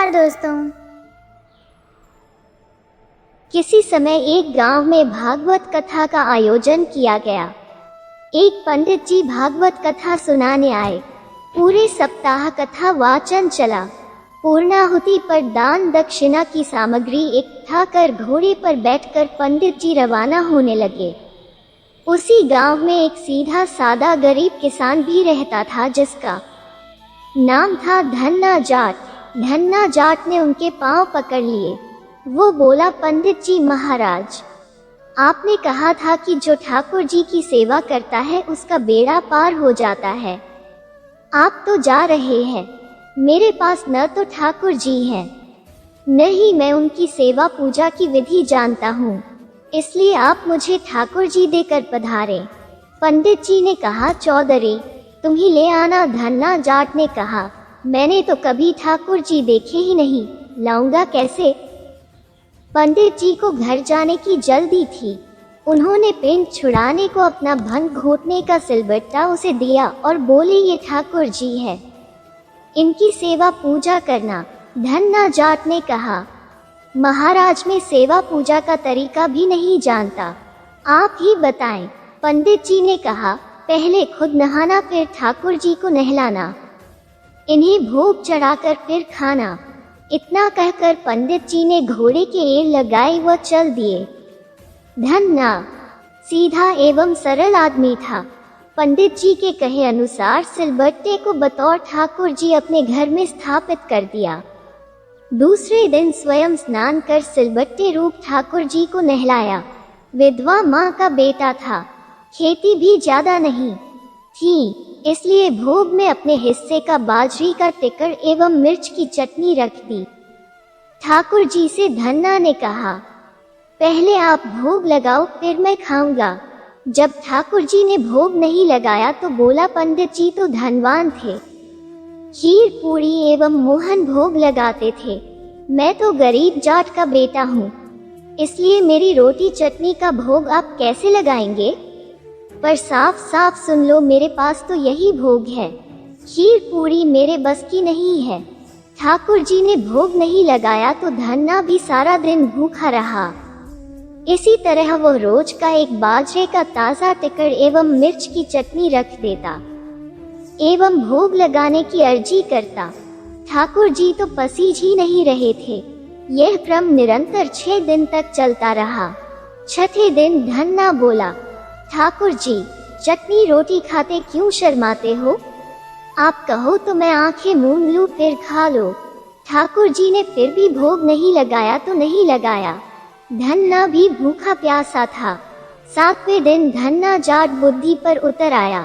नमस्कार दोस्तों। किसी समय एक गांव में भागवत कथा का आयोजन किया गया। एक पंडित जी भागवत कथा सुनाने आए। पूरे सप्ताह कथा वाचन चला। पूर्णाहुति पर दान दक्षिणा की सामग्री इकट्ठा कर घोड़े पर बैठकर पंडित जी रवाना होने लगे। उसी गांव में एक सीधा सादा गरीब किसान भी रहता था जिसका नाम था धन्ना जाट। धन्ना जाट ने उनके पांव पकड़ लिए। वो बोला, पंडित जी महाराज, आपने कहा था कि जो ठाकुर जी की सेवा करता है उसका बेड़ा पार हो जाता है। आप तो जा रहे हैं। मेरे पास न तो ठाकुर जी हैं, न ही मैं उनकी सेवा पूजा की विधि जानता हूँ, इसलिए आप मुझे ठाकुर जी देकर पधारें। पंडित जी ने कहा, चौधरी तुम ही ले आना। धन्ना जाट ने कहा, मैंने तो कभी ठाकुर जी देखे ही नहीं, लाऊंगा कैसे। पंडित जी को घर जाने की जल्दी थी। उन्होंने पेंट छुड़ाने को अपना भंग घोटने का सिलबट्टा उसे दिया और बोले, ये ठाकुर जी है, इनकी सेवा पूजा करना। धन्ना जाट ने कहा, महाराज मैं सेवा पूजा का तरीका भी नहीं जानता, आप ही बताएं। पंडित जी ने कहा, पहले खुद नहाना, फिर ठाकुर जी को नहलाना, इन्हें भोग चढ़ाकर फिर खाना। इतना कहकर पंडित जी ने घोड़े के एड़ लगाए व चल दिए। धन्ना सीधा एवं सरल आदमी था। पंडित जी के कहे अनुसार सिलबट्टे को बतौर ठाकुर जी अपने घर में स्थापित कर दिया। दूसरे दिन स्वयं स्नान कर सिलबट्टे रूप ठाकुर जी को नहलाया। विधवा माँ का बेटा था, खेती भी ज्यादा नहीं थी, इसलिए भोग में अपने हिस्से का बाजरी का टिकड़ एवं मिर्च की चटनी रख दी। ठाकुर जी से धन्ना ने कहा, पहले आप भोग लगाओ फिर मैं खाऊंगा। जब ठाकुर जी ने भोग नहीं लगाया तो बोला, पंडित जी तो धनवान थे, खीर पूरी एवं मोहन भोग लगाते थे, मैं तो गरीब जाट का बेटा हूँ, इसलिए मेरी रोटी चटनी का भोग आप कैसे लगाएंगे। पर साफ साफ सुन लो, मेरे पास तो यही भोग है, खीर पूरी मेरे बस की नहीं है। ठाकुर जी ने भोग नहीं लगाया तो धन्ना भी सारा दिन भूखा रहा। इसी तरह वो रोज का एक बाजरे का ताज़ा टिकड़ एवं मिर्च की चटनी रख देता एवं भोग लगाने की अर्जी करता। ठाकुर जी तो पसीज ही नहीं रहे थे। यह क्रम निरंतर 6 दिन तक चलता रहा। छठे दिन धन्ना बोला, ठाकुर जी चटनी रोटी खाते क्यों शर्माते हो, आप कहो तो मैं आंखें मूंद लूं फिर खा लो। ठाकुर जी ने फिर भी भोग नहीं लगाया तो नहीं लगाया। धन्ना भी भूखा प्यासा था। 7वें दिन धन्ना जाट बुद्धि पर उतर आया।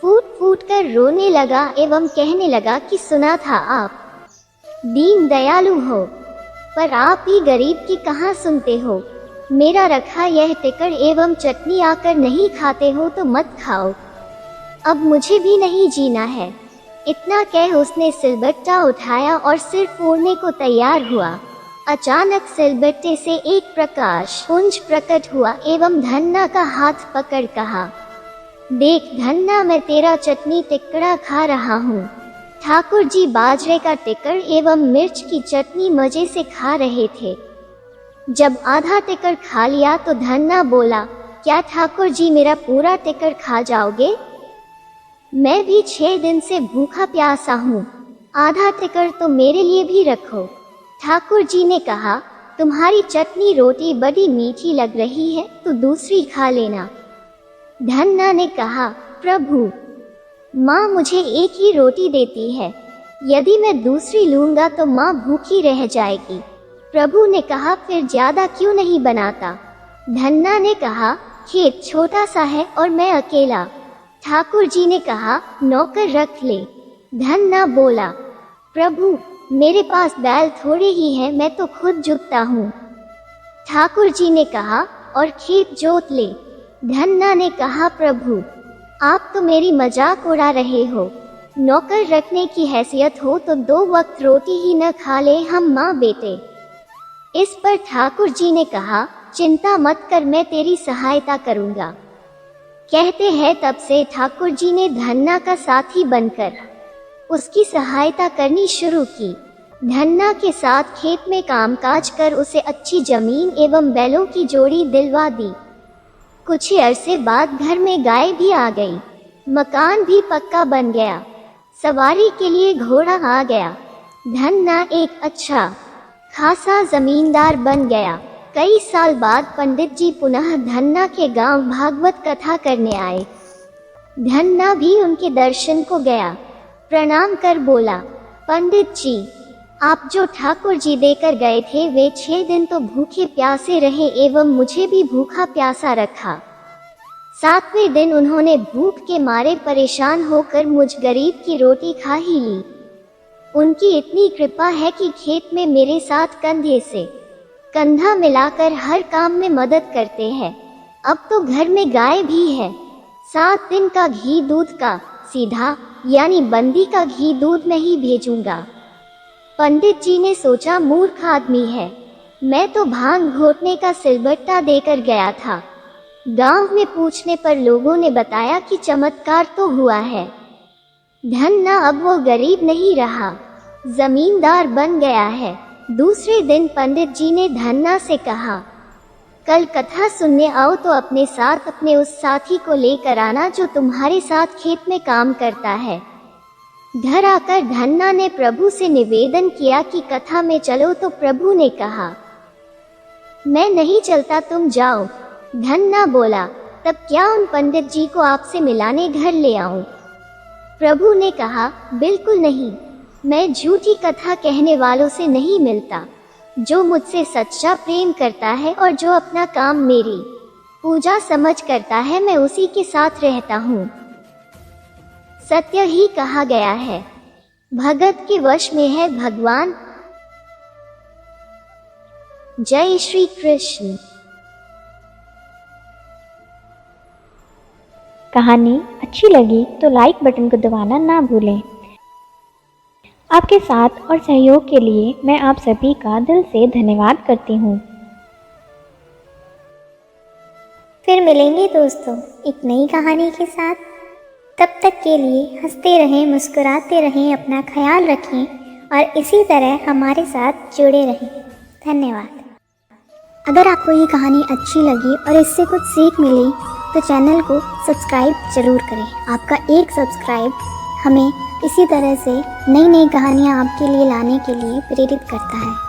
फूट फूट कर रोने लगा एवं कहने लगा कि सुना था आप दीन दयालु हो, पर आप ही गरीब की कहाँ सुनते हो। मेरा रखा यह टिकड़ एवं चटनी आकर नहीं खाते हो तो मत खाओ, अब मुझे भी नहीं जीना है। इतना कह उसने सिलबट्टा उठाया और सिर फोड़ने को तैयार हुआ। अचानक सिलबट्टे से एक प्रकाश पुंज प्रकट हुआ एवं धन्ना का हाथ पकड़ कहा, देख धन्ना, मैं तेरा चटनी टिकड़ा खा रहा हूँ। ठाकुर जी बाजरे का टिकड़ एवं मिर्च की चटनी मजे से खा रहे थे। जब आधा टिकड़ खा लिया तो धन्ना बोला, क्या ठाकुर जी मेरा पूरा टिकड़ खा जाओगे। मैं भी 6 दिन से भूखा प्यासा हूँ, आधा टिकड़ तो मेरे लिए भी रखो। ठाकुर जी ने कहा, तुम्हारी चटनी रोटी बड़ी मीठी लग रही है तो दूसरी खा लेना। धन्ना ने कहा, प्रभु माँ मुझे एक ही रोटी देती है, यदि मैं दूसरी लूंगा तो माँ भूखी रह जाएगी। प्रभु ने कहा, फिर ज्यादा क्यों नहीं बनाता। धन्ना ने कहा, खेत छोटा सा है और मैं अकेला। ठाकुर जी ने कहा, नौकर रख ले। धन्ना बोला, प्रभु मेरे पास बैल थोड़े ही हैं, मैं तो खुद जुतता हूँ। ठाकुर जी ने कहा, और खेत जोत ले। धन्ना ने कहा, प्रभु आप तो मेरी मजाक उड़ा रहे हो, नौकर रखने की हैसियत हो तो 2 वक्त रोटी ही न खा ले हम माँ बेटे। इस पर ठाकुर जी ने कहा, चिंता मत कर, मैं तेरी सहायता करूँगा। कहते हैं तब से ठाकुर जी ने धन्ना का साथी बनकर उसकी सहायता करनी शुरू की। धन्ना के साथ खेत में कामकाज कर उसे अच्छी जमीन एवं बैलों की जोड़ी दिलवा दी। कुछ ही अरसे बाद घर में गाय भी आ गई, मकान भी पक्का बन गया, सवारी के लिए घोड़ा आ गया। धन्ना एक अच्छा खासा जमींदार बन गया। कई साल बाद पंडित जी पुनः धन्ना के गांव भागवत कथा करने आए। धन्ना भी उनके दर्शन को गया। प्रणाम कर बोला, पंडित जी, आप जो ठाकुर जी देकर गए थे वे 6 दिन तो भूखे प्यासे रहे एवं मुझे भी भूखा प्यासा रखा। 7वें दिन उन्होंने भूख के मारे परेशान होकर मुझ गरीब की रोटी खा ही ली। उनकी इतनी कृपा है कि खेत में मेरे साथ कंधे से कंधा मिलाकर हर काम में मदद करते हैं। अब तो घर में गाय भी है। 7 दिन का घी दूध का सीधा यानी बंदी का घी दूध नहीं भेजूंगा। पंडित जी ने सोचा मूर्ख आदमी है, मैं तो भांग घोटने का सिलबट्टा देकर गया था। गांव में पूछने पर लोगों ने बताया कि चमत्कार तो हुआ है। धन्ना अब वो गरीब नहीं रहा, जमींदार बन गया है। दूसरे दिन पंडित जी ने धन्ना से कहा, कल कथा सुनने आओ तो अपने साथ अपने उस साथी को लेकर आना जो तुम्हारे साथ खेत में काम करता है। घर आकर धन्ना ने प्रभु से निवेदन किया कि कथा में चलो, तो प्रभु ने कहा, मैं नहीं चलता, तुम जाओ। धन्ना बोला, तब क्या उन पंडित जी को आपसे मिलाने घर ले आऊं? प्रभु ने कहा, बिल्कुल नहीं, मैं झूठी कथा कहने वालों से नहीं मिलता। जो मुझसे सच्चा प्रेम करता है और जो अपना काम मेरी पूजा समझ करता है, मैं उसी के साथ रहता हूँ। सत्य ही कहा गया है, भगत के वश में है भगवान। जय श्री कृष्ण। कहानी अच्छी लगी तो लाइक बटन को दबाना ना भूलें। आपके साथ और सहयोग के लिए मैं आप सभी का दिल से धन्यवाद करती हूँ। फिर मिलेंगे दोस्तों एक नई कहानी के साथ। तब तक के लिए हंसते रहें, मुस्कुराते रहें, अपना ख्याल रखें और इसी तरह हमारे साथ जुड़े रहें। धन्यवाद। अगर आपको ये कहानी अच्छी लगी और इससे कुछ सीख मिली तो चैनल को सब्सक्राइब ज़रूर करें। आपका एक सब्सक्राइब हमें इसी तरह से नई नई कहानियाँ आपके लिए लाने के लिए प्रेरित करता है।